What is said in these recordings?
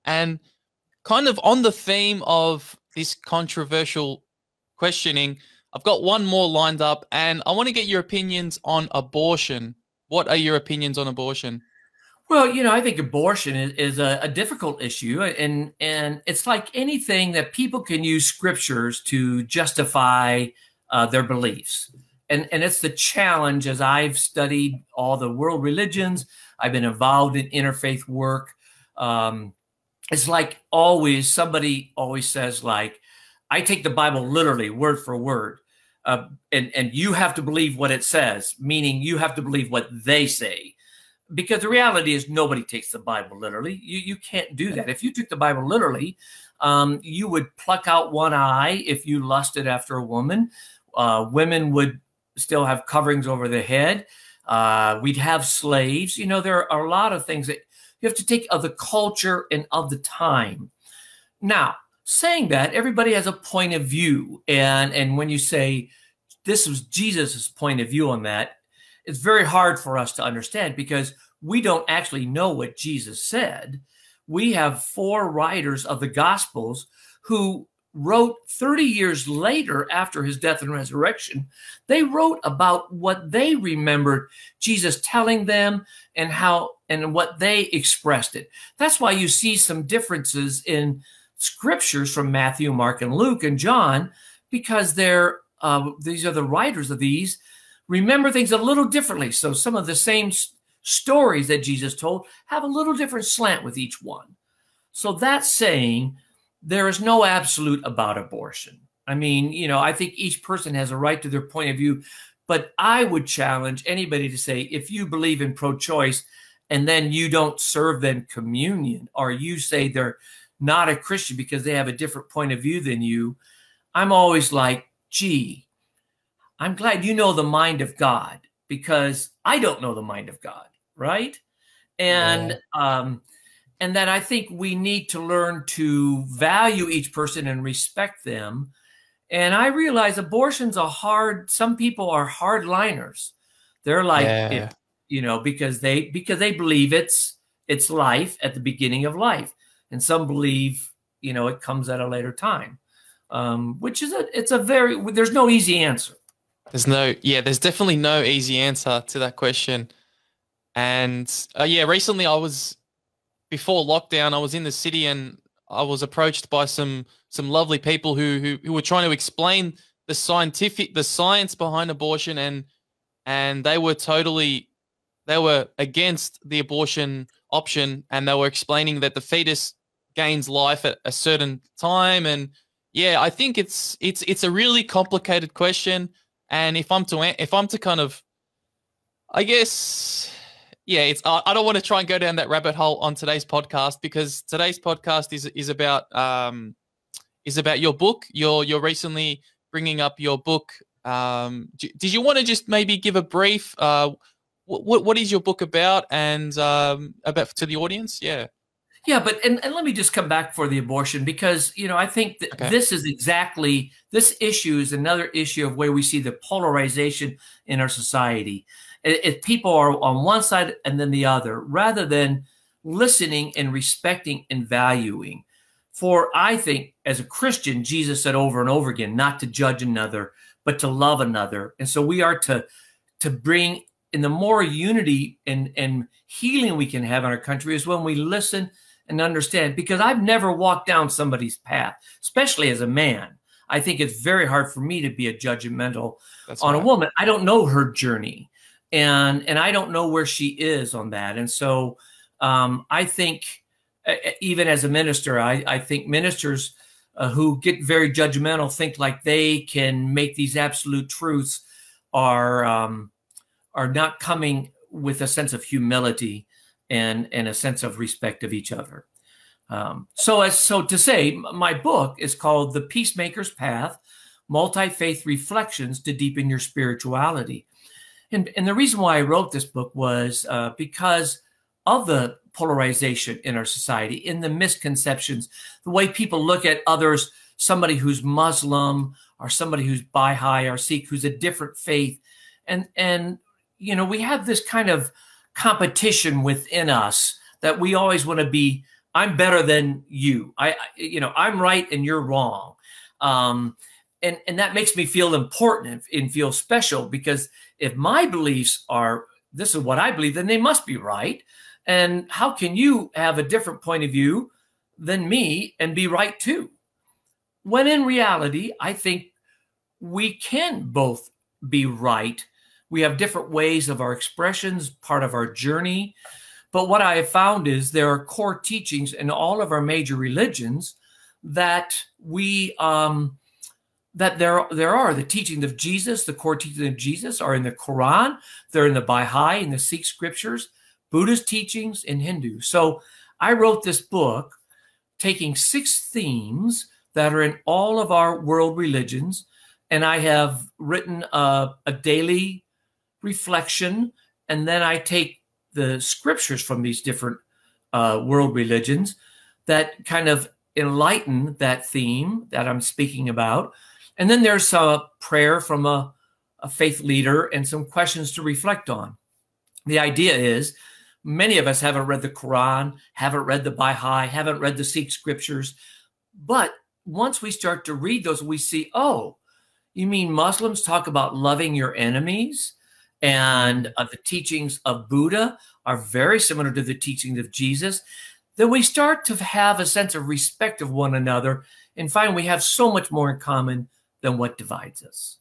And kind of on the theme of this controversial questioning, I've got one more lined up, and I want to get your opinions on abortion. What are your opinions on abortion? Well, I think abortion is a difficult issue, and it's like anything that people can use scriptures to justify their beliefs. And it's the challenge as I've studied all the world religions, I've been involved in interfaith work. It's like somebody always says, like, I take the Bible literally, word for word. And you have to believe what it says, meaning you have to believe what they say. Because the reality is nobody takes the Bible literally. You can't do that. If you took the Bible literally, you would pluck out one eye if you lusted after a woman. Women would still have coverings over their head. We'd have slaves. There are a lot of things that you have to take of the culture and of the time. Now, saying that, everybody has a point of view. And when you say this was Jesus's point of view on that, it's very hard for us to understand because we don't actually know what Jesus said. We have 4 writers of the Gospels who wrote 30 years later after his death and resurrection. They wrote about what they remembered Jesus telling them and how and what they expressed it. That's why you see some differences in scriptures from Matthew, Mark, and Luke and John, because these are the writers of these remember things a little differently. So some of the same stories that Jesus told have a little different slant with each one. So that's saying there is no absolute about abortion. I mean, I think each person has a right to their point of view, but I would challenge anybody to say, if you believe in pro-choice and then you don't serve them communion, or you say they're not a Christian because they have a different point of view than you, I'm always like, gee, I'm glad you know the mind of God, because I don't know the mind of God, right? And and that I think we need to learn to value each person and respect them. And I realize abortion's some people are hardliners. They're like, because they believe it's life at the beginning of life. And some believe, it comes at a later time, which is there's no easy answer. There's definitely no easy answer to that question. And recently before lockdown, I was in the city and I was approached by some lovely people who were trying to explain the science behind abortion, and they were against the abortion option, and they were explaining that the fetus gains life at a certain time. And I think it's a really complicated question. And if I'm to kind of, I guess, I don't want to try and go down that rabbit hole on today's podcast, because today's podcast is about your book. You're recently bringing up your book. Did you want to just maybe give a brief? What is your book about, and about to the audience? Yeah. Yeah, but and let me just come back for the abortion, because I think that this issue is another issue of where we see the polarization in our society. If people are on one side and then the other, rather than listening and respecting and valuing. For I think as a Christian, Jesus said over and over again, not to judge another, but to love another. And so we are to bring in the more unity and healing we can have in our country is when we listen and understand, because I've never walked down somebody's path, especially as a man. I think it's very hard for me to be a judgmental on a woman. I don't know her journey, and I don't know where she is on that. And so I think even as a minister, I think ministers who get very judgmental think like they can make these absolute truths are not coming with a sense of humility and a sense of respect of each other. So to say, my book is called The Peacemaker's Path, Multi-Faith Reflections to Deepen Your Spirituality. And the reason why I wrote this book was because of the polarization in our society, in the misconceptions, the way people look at others, somebody who's Muslim or somebody who's Baha'i or Sikh, who's a different faith. And we have this kind of competition within us that we always want to be I'm better than you. I'm right and you're wrong. And that makes me feel important and feel special, because if my beliefs are, this is what I believe, then they must be right. And how can you have a different point of view than me and be right too? When in reality, I think we can both be right. We have different ways of our expressions, part of our journey. But what I have found is there are core teachings in all of our major religions that that there are. The teachings of Jesus, the core teachings of Jesus are in the Quran, they're in the Baha'i, in the Sikh scriptures, Buddhist teachings, and Hindu. So I wrote this book taking 6 themes that are in all of our world religions, and I have written a daily reflection, and then I take the scriptures from these different world religions that kind of enlighten that theme that I'm speaking about. And then there's a prayer from a faith leader and some questions to reflect on. The idea is many of us haven't read the Quran, haven't read the Baha'i, haven't read the Sikh scriptures. But once we start to read those, we see, oh, you mean Muslims talk about loving your enemies? And the teachings of Buddha are very similar to the teachings of Jesus. Then we start to have a sense of respect of one another and find we have so much more in common than what divides us.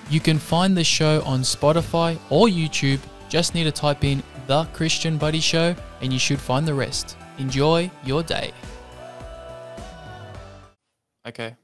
You can find the show on Spotify or YouTube. Just need to type in The Christian Buddy Show and you should find the rest. Enjoy your day. Okay.